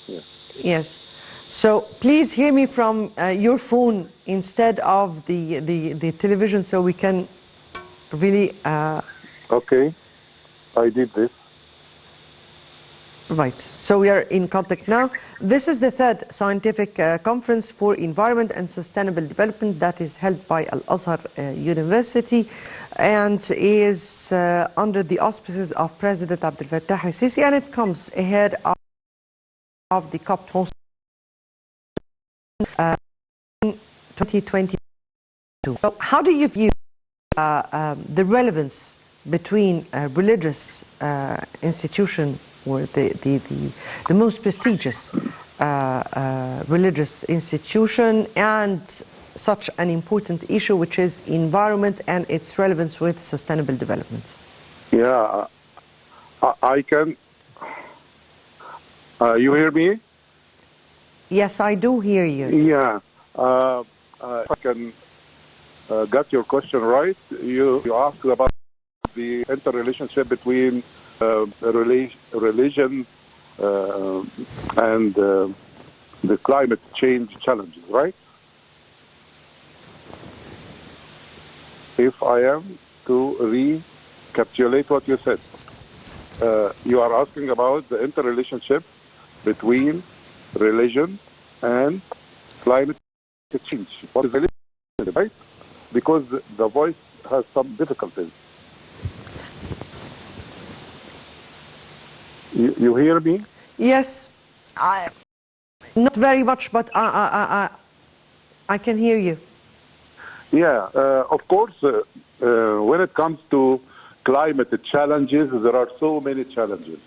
Yes. Yes. So please hear me from your phone instead of the television, so we can really. Okay, I did this. Right. So we are in contact now. This is the third scientific conference for environment and sustainable development that is held by Al-Azhar University and is under the auspices of President Abdel Fattah al-Sisi, and it comes ahead of the COP 2022. So how do you view the relevance between religious institution or the most prestigious religious institution and such an important issue, which is environment and its relevance with sustainable development? Yeah, I can. You hear me? Yes, I do hear you. Yeah. If I can got your question right. You asked about the interrelationship between religion and the climate change challenges, right? If I am to recapitulate what you said, you are asking about the interrelationship between religion and climate change. What is religion, right? Because the voice has some difficulties. You hear me? Yes, not very much, but I can hear you. Yeah, of course, when it comes to climate challenges, there are so many challenges.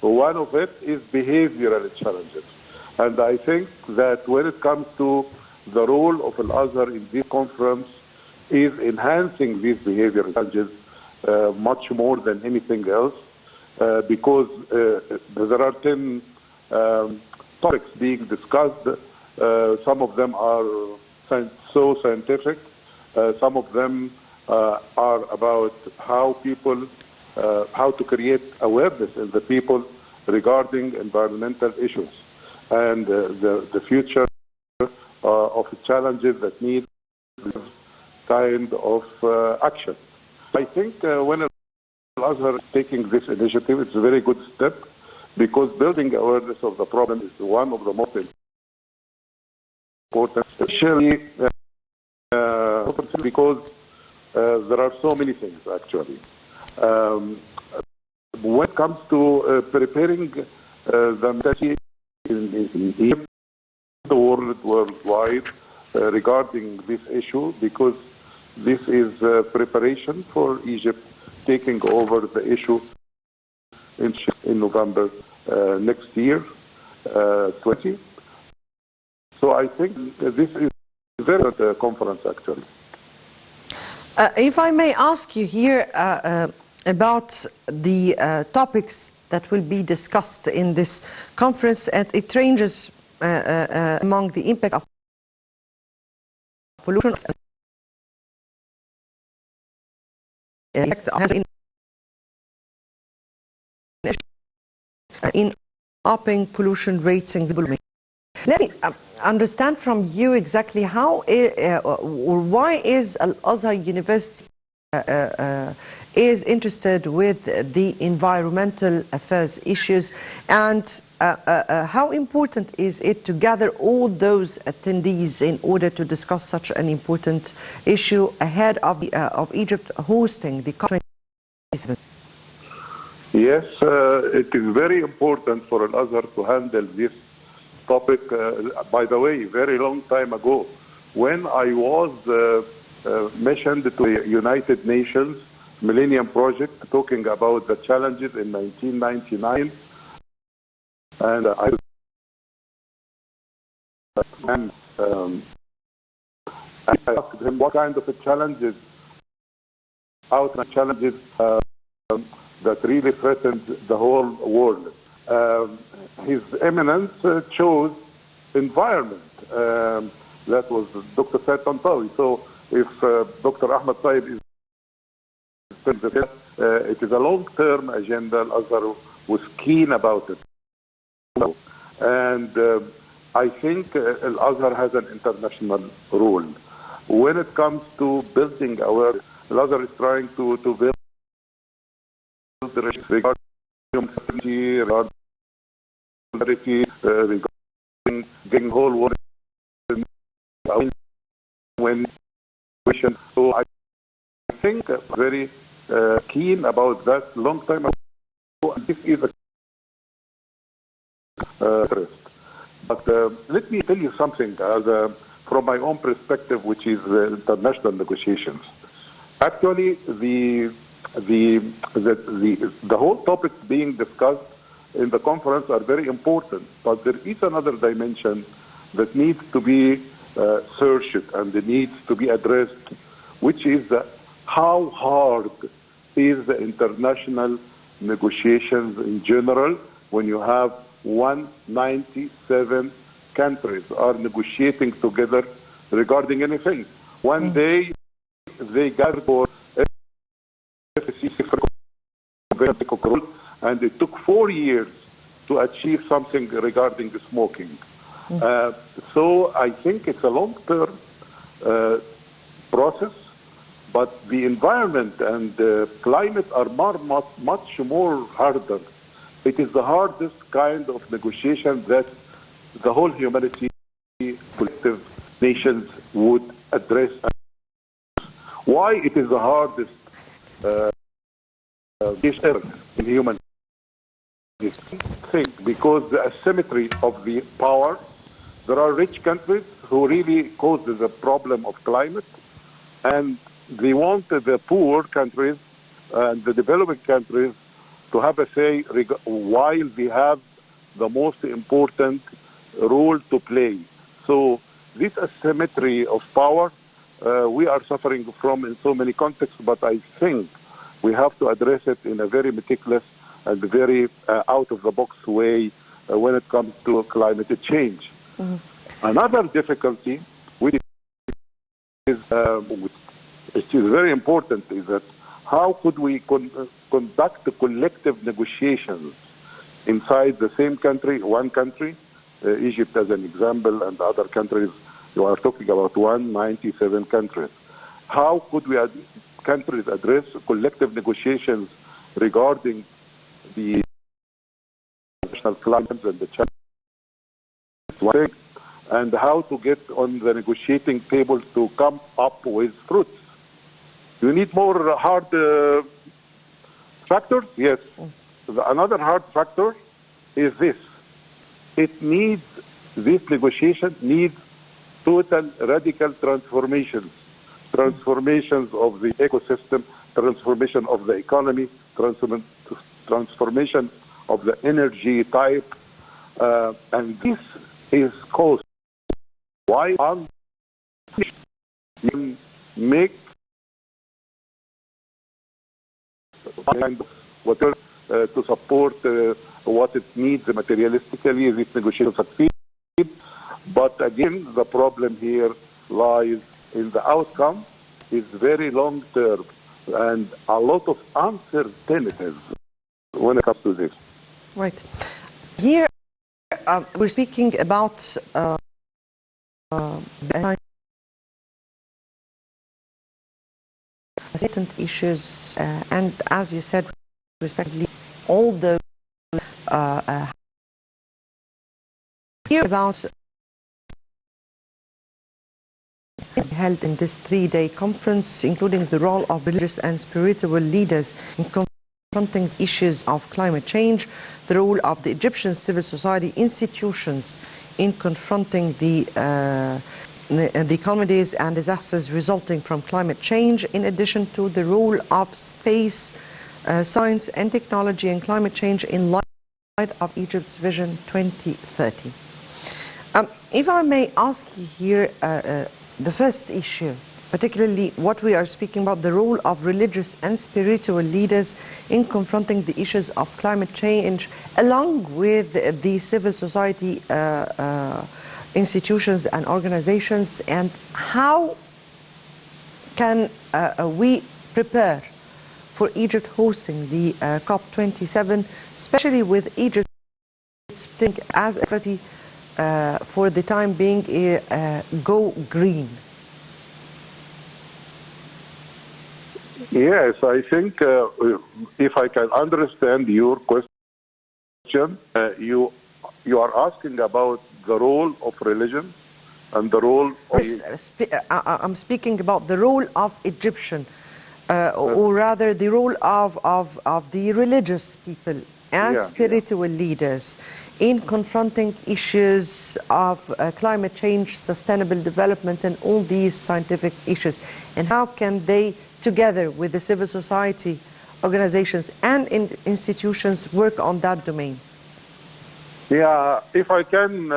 One of it is behavioral challenges. And I think that when it comes to the role of Al-Azhar in this conference is enhancing these behavioral challenges much more than anything else, because there are 10 topics being discussed. Some of them are so scientific. Some of them are about how people, how to create awareness in the people regarding environmental issues and the future of challenges that need this kind of action. I think when Al-Azhar is taking this initiative, it's a very good step because building awareness of the problem is one of the most important, especially because there are so many things actually. When it comes to preparing the message in Egypt, the worldwide regarding this issue, because this is preparation for Egypt taking over the issue in November next year, 20. So I think this is a very good conference actually. If I may ask you here about the topics that will be discussed in this conference, and it ranges among the impact of pollution in upping pollution rates and global warming. Let me understand from you exactly how or why is Al-Azhar University is interested with the environmental affairs issues, and how important is it to gather all those attendees in order to discuss such an important issue ahead of Egypt hosting the COP27? Yes, it is very important for Al-Azhar to handle this topic. By the way, very long time ago, when I was mentioned to the United Nations Millennium Project, talking about the challenges in 1999, and I asked him what kind of challenges, challenges that really threatened the whole world. His eminence chose environment. That was Dr. Said Tantawi. So if Dr. Ahmed Taib is it is a long-term agenda. Al-Azhar was keen about it. And I think Al-Azhar has an international role. When it comes to building awareness, Al-Azhar is trying to build the regarding humanity, regarding getting whole world when so I think very keen about that long time ago. This is a interest. But let me tell you something from my own perspective, which is international negotiations. Actually, the whole topics being discussed in the conference are very important, but there is another dimension that needs to be searched and needs to be addressed, which is how hard is the international negotiations in general when you have 197 countries are negotiating together regarding anything. One day they gather for and it took 4 years to achieve something regarding the smoking. So I think it's a long-term process, but the environment and climate are much more harder. It is the hardest kind of negotiation that the whole humanity, collective nations would address. Why it is the hardest issue in human thing? Because the asymmetry of the power. There are rich countries who really cause the problem of climate, and they want the poor countries and the developing countries to have a say while they have the most important role to play. So this asymmetry of power we are suffering from in so many contexts, but I think we have to address it in a very meticulous and very out-of-the-box way when it comes to climate change. Another difficulty, which is very important, is that how could we conduct collective negotiations inside the same country, one country, Egypt as an example, and other countries, you are talking about 197 countries. How could we countries address collective negotiations regarding the national climate and the challenges, and how to get on the negotiating table to come up with fruits? You need more hard factors? Yes. Another hard factor is this. This negotiation needs total radical transformations. Transformations of the ecosystem, transformation of the economy, transformation of the energy type, and this is caused. Why you make kind of whatever to support what it needs materialistically, this negotiation succeed. But again, the problem here lies in the outcome is very long term and a lot of uncertainties when it comes to this. Right. Here we're speaking about certain issues, and as you said, respectively, all the here about held in this 3-day conference, including the role of religious and spiritual leaders in confronting issues of climate change, the role of the Egyptian civil society institutions in confronting the calamities and disasters resulting from climate change, in addition to the role of space, science and technology and climate change in light of Egypt's Vision 2030. If I may ask you here, the first issue, particularly what we are speaking about, the role of religious and spiritual leaders in confronting the issues of climate change, along with the civil society institutions and organizations, and how can we prepare for Egypt hosting the COP27, especially with Egypt's think as a party for the time being go green? Yes, I think if I can understand your question, you are asking about the role of religion and the role of... I'm speaking about the role of Egyptian, or rather the role of the religious people and spiritual leaders in confronting issues of climate change, sustainable development, and all these scientific issues. And how can they, together with the civil society organizations and institutions, work on that domain? Yeah, if I can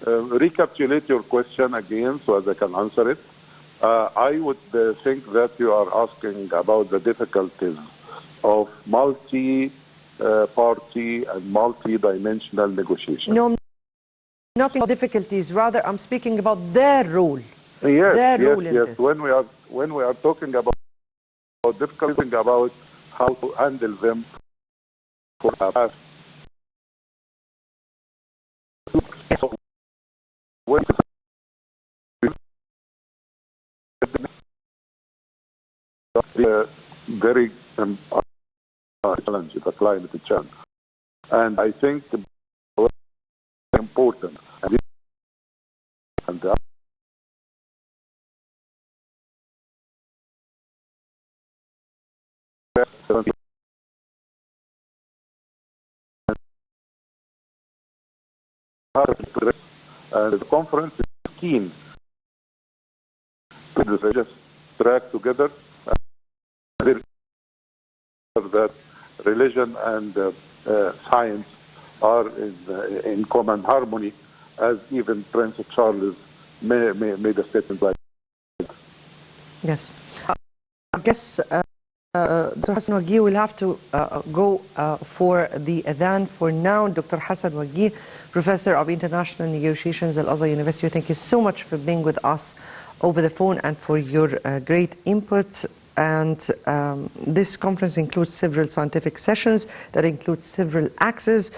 recapitulate your question again so as I can answer it, I would think that you are asking about the difficulties of multi-party and multi-dimensional negotiation. No, not about difficulties. Rather, I'm speaking about their role. Yes, their role in this. When we are talking about difficulties, about how to handle them for the past. So when very challenge, the climate change, and I think important and the conference is keen to just track together that religion and science are in common harmony, as even Prince Charles made a statement like that. Yes. I guess Dr. Hassan Waguih will have to go for the adhan for now. Dr. Hassan Waguih, Professor of International Negotiations at Al-Azhar University, thank you so much for being with us over the phone and for your great input. And this conference includes several scientific sessions that include several axes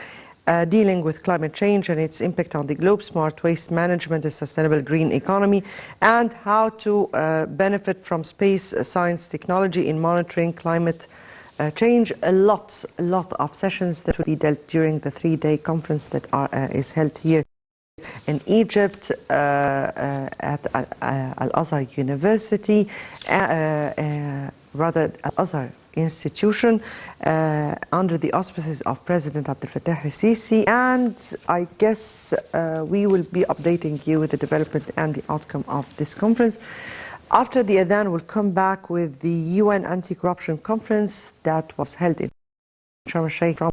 dealing with climate change and its impact on the globe, smart waste management, a sustainable green economy, and how to benefit from space science technology in monitoring climate change. A lot of sessions that will be dealt during the 3-day conference that is held here in Egypt at Al-Azhar University, rather Al-Azhar Institution, under the auspices of President Abdel Fattah el-Sisi. And I guess we will be updating you with the development and the outcome of this conference. After the adhan, we'll come back with the UN Anti-Corruption Conference that was held in Sharm el-Sheikh from